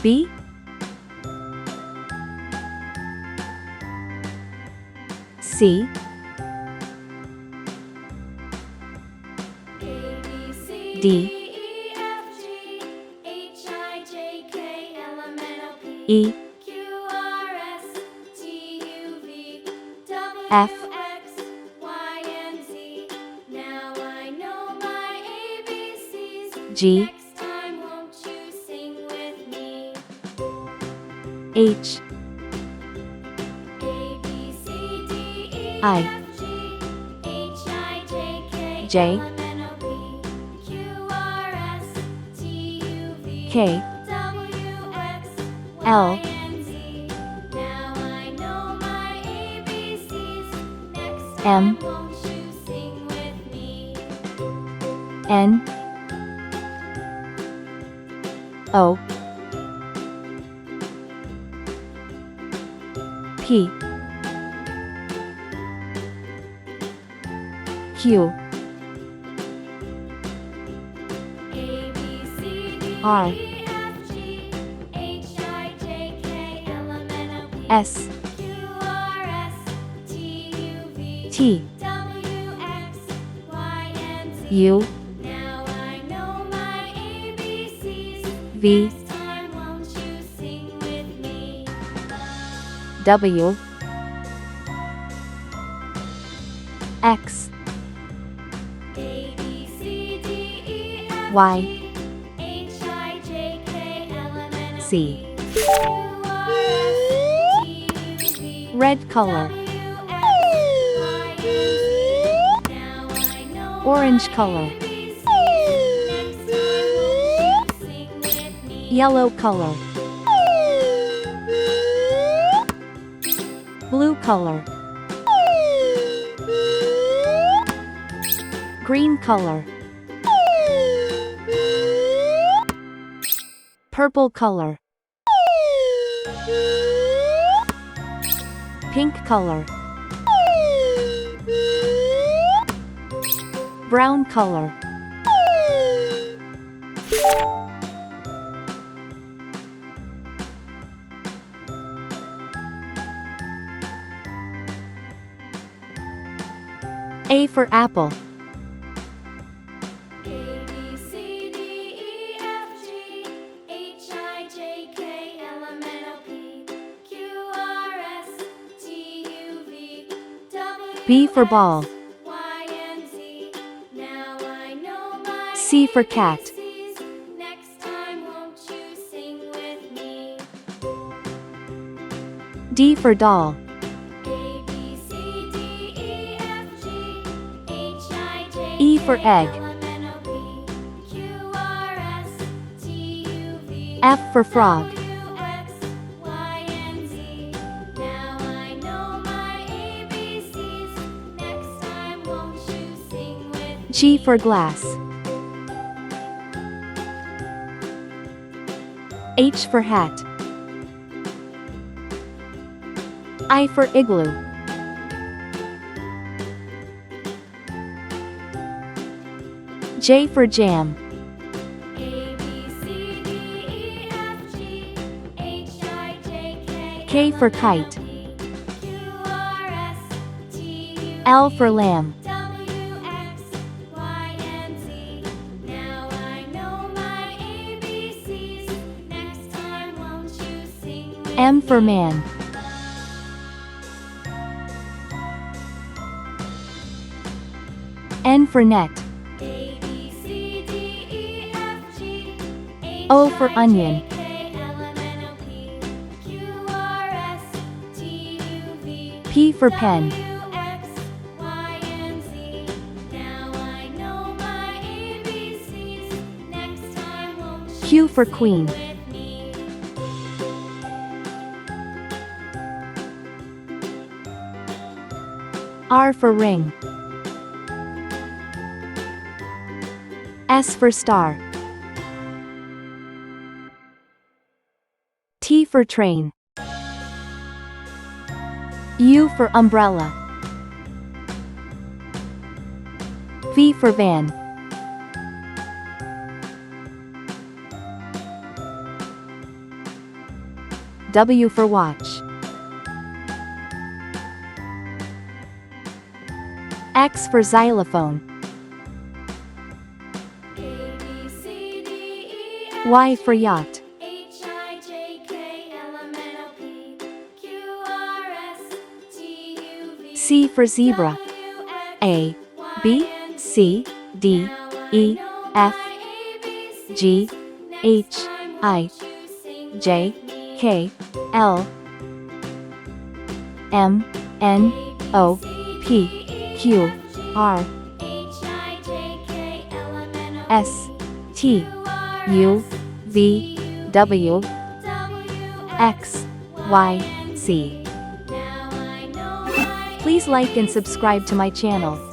B, C, D, E, F, G, H, I, J, K, L, M, N, O, P, Q, R, S, T, U, V, W, X, Y, C. Red color, orange color, yellow color, blue color, green color, purple color, pink color, brown color, A for apple, B for ball, C for cat, D for doll, E for egg, F for frog, G for glass, H for hat, I for igloo, J for jam, K for kite, L for lamb, M for man, N for net, O for onion, P for pen, Q for queen, R for ring, S for star, T for train, U for umbrella, V for van, W for watch. X for xylophone. Y for yacht. C for zebra. A, B, C, D, E, F, G, H, I, J, K, L, M, N, O, P, Q, R, S, T, U, V, W, X, Y, Z. Please like and subscribe to my channel.